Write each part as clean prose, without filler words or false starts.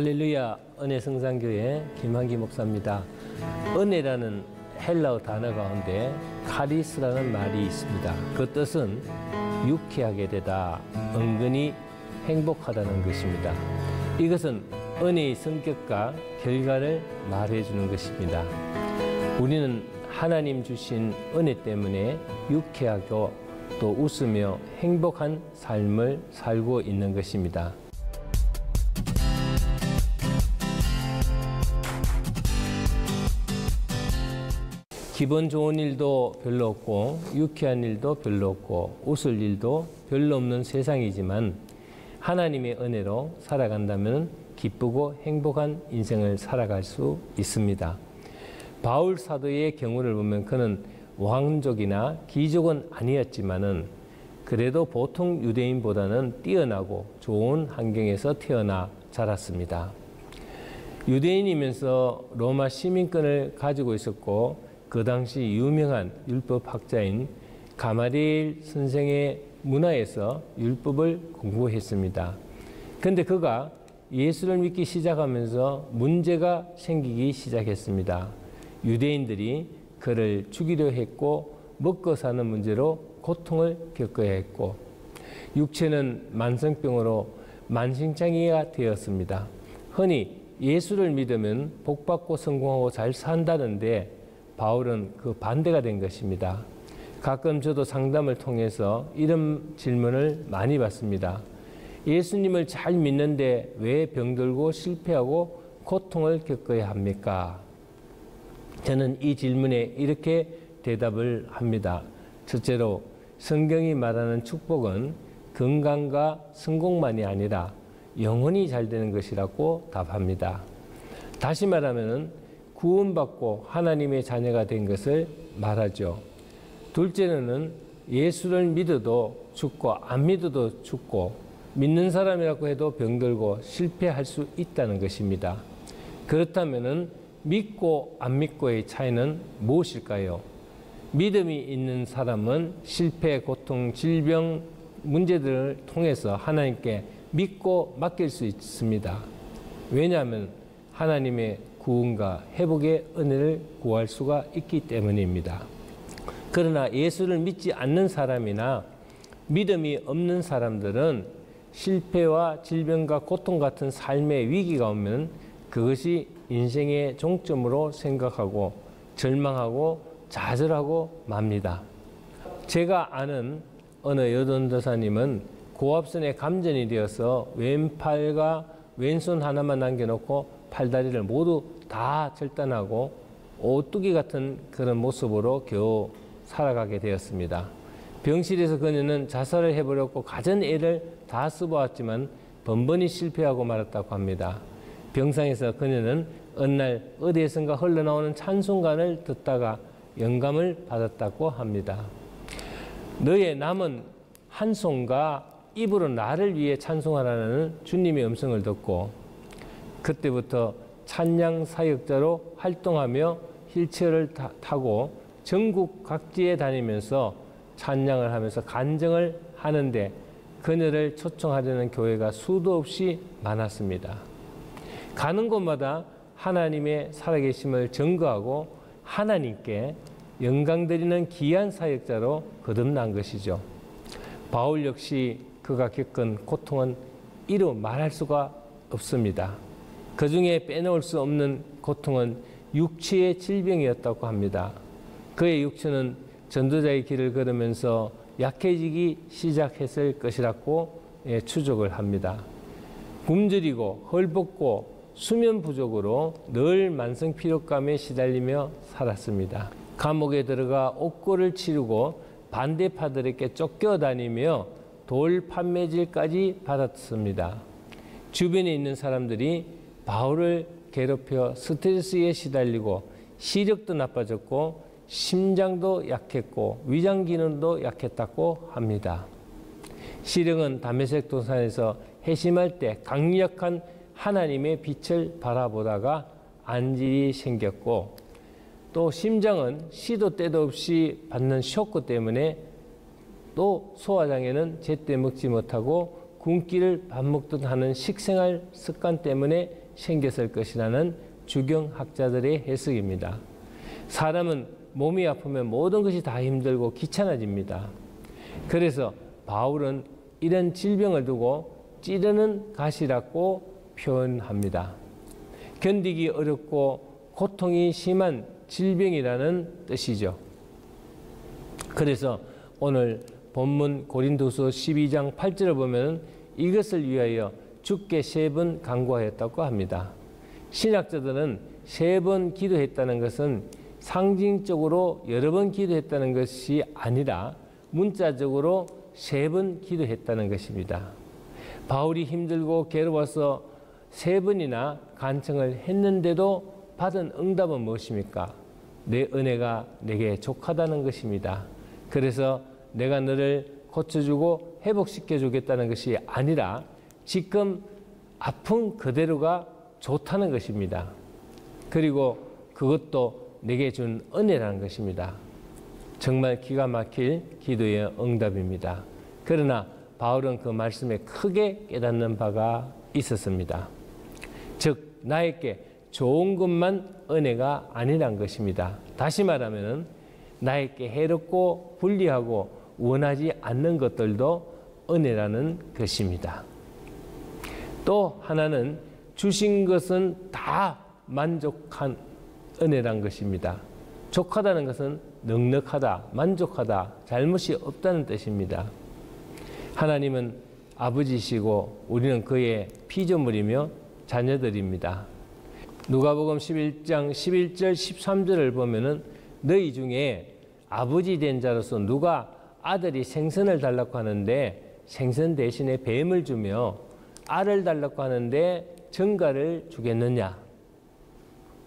할렐루야, 은혜성산교회 김한기 목사입니다. 은혜라는 헬라어 단어 가운데 카리스라는 말이 있습니다. 그 뜻은 유쾌하게 되다, 은근히 행복하다는 것입니다. 이것은 은혜의 성격과 결과를 말해주는 것입니다. 우리는 하나님 주신 은혜 때문에 유쾌하고 또 웃으며 행복한 삶을 살고 있는 것입니다. 기분 좋은 일도 별로 없고 유쾌한 일도 별로 없고 웃을 일도 별로 없는 세상이지만 하나님의 은혜로 살아간다면 기쁘고 행복한 인생을 살아갈 수 있습니다. 바울 사도의 경우를 보면 그는 왕족이나 귀족은 아니었지만은 그래도 보통 유대인보다는 뛰어나고 좋은 환경에서 태어나 자랐습니다. 유대인이면서 로마 시민권을 가지고 있었고 그 당시 유명한 율법학자인 가마리엘 선생의 문화에서 율법을 공부했습니다. 그런데 그가 예수를 믿기 시작하면서 문제가 생기기 시작했습니다. 유대인들이 그를 죽이려 했고 먹고 사는 문제로 고통을 겪어야 했고 육체는 만성병으로 만신창이가 되었습니다. 흔히 예수를 믿으면 복받고 성공하고 잘 산다는데 바울은 그 반대가 된 것입니다. 가끔 저도 상담을 통해서 이런 질문을 많이 받습니다. 예수님을 잘 믿는데 왜 병들고 실패하고 고통을 겪어야 합니까? 저는 이 질문에 이렇게 대답을 합니다. 첫째로 성경이 말하는 축복은 건강과 성공만이 아니라 영혼이 잘 되는 것이라고 답합니다. 다시 말하면 구원받고 하나님의 자녀가 된 것을 말하죠. 둘째로는 예수를 믿어도 죽고 안 믿어도 죽고 믿는 사람이라고 해도 병들고 실패할 수 있다는 것입니다. 그렇다면 믿고 안 믿고의 차이는 무엇일까요? 믿음이 있는 사람은 실패, 고통, 질병, 문제들을 통해서 하나님께 믿고 맡길 수 있습니다. 왜냐하면 하나님의 구원과 회복의 은혜를 구할 수가 있기 때문입니다. 그러나 예수를 믿지 않는 사람이나 믿음이 없는 사람들은 실패와 질병과 고통 같은 삶의 위기가 오면 그것이 인생의 종점으로 생각하고 절망하고 좌절하고 맙니다. 제가 아는 어느 여전도사님은 고압선에 감전이 되어서 왼팔과 왼손 하나만 남겨놓고 팔다리를 모두 다 절단하고 오뚜기 같은 그런 모습으로 겨우 살아가게 되었습니다. 병실에서 그녀는 자살을 해버렸고 가전애를 다 써보았지만 번번이 실패하고 말았다고 합니다. 병상에서 그녀는 어느 날 어디에선가 흘러나오는 찬송가를 듣다가 영감을 받았다고 합니다. 너의 남은 한 손과 입으로 나를 위해 찬송하라는 주님의 음성을 듣고 그때부터 찬양 사역자로 활동하며 휠체어를 타고 전국 각지에 다니면서 찬양을 하면서 간증을 하는데 그녀를 초청하려는 교회가 수도 없이 많았습니다. 가는 곳마다 하나님의 살아계심을 증거하고 하나님께 영광 드리는 귀한 사역자로 거듭난 것이죠. 바울 역시 그가 겪은 고통은 이루 말할 수가 없습니다. 그 중에 빼놓을 수 없는 고통은 육체의 질병이었다고 합니다. 그의 육체는 전도자의 길을 걸으면서 약해지기 시작했을 것이라고 추적을 합니다. 굶주리고 헐벗고 수면 부족으로 늘 만성 피로감에 시달리며 살았습니다. 감옥에 들어가 옥고를 치르고 반대파들에게 쫓겨다니며 돌 판매질까지 받았습니다. 주변에 있는 사람들이 바울을 괴롭혀 스트레스에 시달리고 시력도 나빠졌고 심장도 약했고 위장 기능도 약했다고 합니다. 시력은 다메섹 도산에서 회심할 때 강력한 하나님의 빛을 바라보다가 안질이 생겼고 또 심장은 시도 때도 없이 받는 쇼크 때문에 또 소화장애는 제때 먹지 못하고 굶기를 밥 먹듯 하는 식생활 습관 때문에 생겼을 것이라는 주경학자들의 해석입니다. 사람은 몸이 아프면 모든 것이 다 힘들고 귀찮아집니다. 그래서 바울은 이런 질병을 두고 찌르는 가시라고 표현합니다. 견디기 어렵고 고통이 심한 질병이라는 뜻이죠. 그래서 오늘 본문 고린도서 12장 8절을 보면 이것을 위하여 주께 3번 간구하였다고 합니다. 신학자들은 3번 기도했다는 것은 상징적으로 여러 번 기도했다는 것이 아니라 문자적으로 3번 기도했다는 것입니다. 바울이 힘들고 괴로워서 3번이나 간청을 했는데도 받은 응답은 무엇입니까? 내 은혜가 내게 족하다는 것입니다. 그래서 내가 너를 고쳐주고 회복시켜 주겠다는 것이 아니라 지금 아픈 그대로가 좋다는 것입니다. 그리고 그것도 내게 준 은혜라는 것입니다. 정말 기가 막힐 기도의 응답입니다. 그러나 바울은 그 말씀에 크게 깨닫는 바가 있었습니다. 즉 나에게 좋은 것만 은혜가 아니란 것입니다. 다시 말하면 나에게 해롭고 불리하고 원하지 않는 것들도 은혜라는 것입니다. 또 하나는 주신 것은 다 만족한 은혜란 것입니다. 족하다는 것은 넉넉하다, 만족하다, 잘못이 없다는 뜻입니다. 하나님은 아버지시고 우리는 그의 피조물이며 자녀들입니다. 누가복음 11장 11절 13절을 보면은 너희 중에 아버지 된 자로서 누가 아들이 생선을 달라고 하는데 생선 대신에 뱀을 주며 알을 달라고 하는데 정갈을 주겠느냐?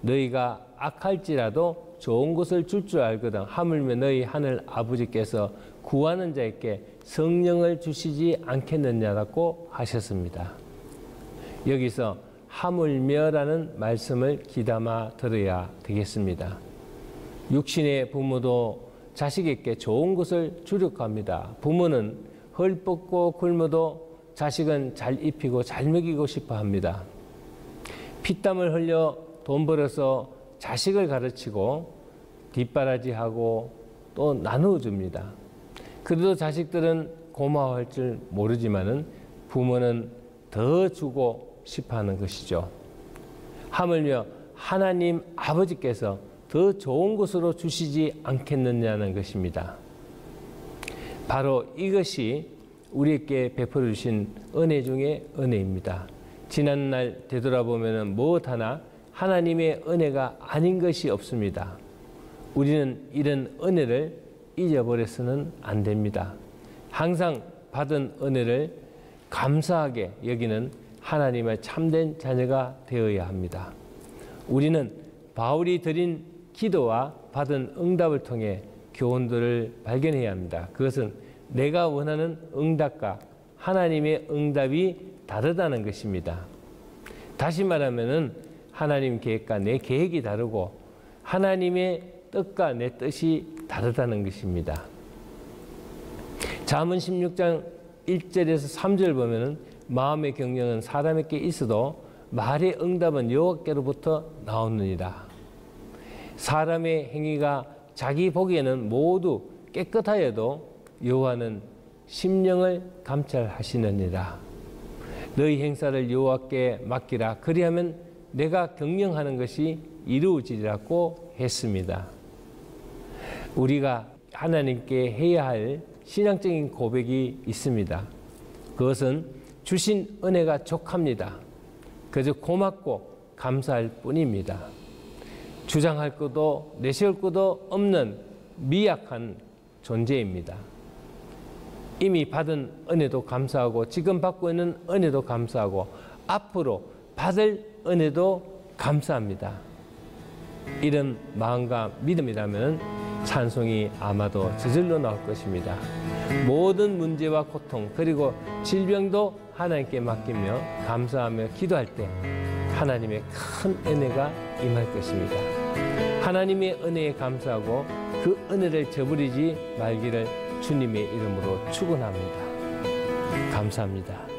너희가 악할지라도 좋은 것을 줄 줄 알거든. 하물며 너희 하늘 아버지께서 구하는 자에게 성령을 주시지 않겠느냐라고 하셨습니다. 여기서 하물며라는 말씀을 귀담아 들어야 되겠습니다. 육신의 부모도 자식에게 좋은 것을 주려고 합니다. 부모는 헐벗고 굶어도 자식은 잘 입히고 잘 먹이고 싶어 합니다. 피땀을 흘려 돈 벌어서 자식을 가르치고 뒷바라지하고 또 나누어 줍니다. 그래도 자식들은 고마워할 줄 모르지만은 부모는 더 주고 싶어 하는 것이죠. 하물며 하나님 아버지께서 더 좋은 것으로 주시지 않겠느냐는 것입니다. 바로 이것이 우리에게 베풀어 주신 은혜 중에 은혜입니다. 지난날 되돌아보면 무엇 하나 하나님의 은혜가 아닌 것이 없습니다. 우리는 이런 은혜를 잊어버려서는 안 됩니다. 항상 받은 은혜를 감사하게 여기는 하나님의 참된 자녀가 되어야 합니다. 우리는 바울이 드린 기도와 받은 응답을 통해 교훈들을 발견해야 합니다. 그것은 내가 원하는 응답과 하나님의 응답이 다르다는 것입니다. 다시 말하면 하나님 계획과 내 계획이 다르고 하나님의 뜻과 내 뜻이 다르다는 것입니다. 잠언 16장 1절에서 3절 보면 마음의 경영은 사람에게 있어도 말의 응답은 여호와께로부터 나오느니라. 사람의 행위가 자기 보기에는 모두 깨끗하여도 여호와는 심령을 감찰하시느니라. 너희 행사를 여호와께 맡기라. 그리하면 내가 경영하는 것이 이루어지리라고 했습니다. 우리가 하나님께 해야 할 신앙적인 고백이 있습니다. 그것은 주신 은혜가 족합니다. 그저 고맙고 감사할 뿐입니다. 주장할 것도 내세울 것도 없는 미약한 존재입니다. 이미 받은 은혜도 감사하고 지금 받고 있는 은혜도 감사하고 앞으로 받을 은혜도 감사합니다. 이런 마음과 믿음이라면 찬송이 아마도 저절로 나올 것입니다. 모든 문제와 고통 그리고 질병도 하나님께 맡기며 감사하며 기도할 때 하나님의 큰 은혜가 임할 것입니다. 하나님의 은혜에 감사하고 그 은혜를 저버리지 말기를 주님의 이름으로 축원합니다. 감사합니다.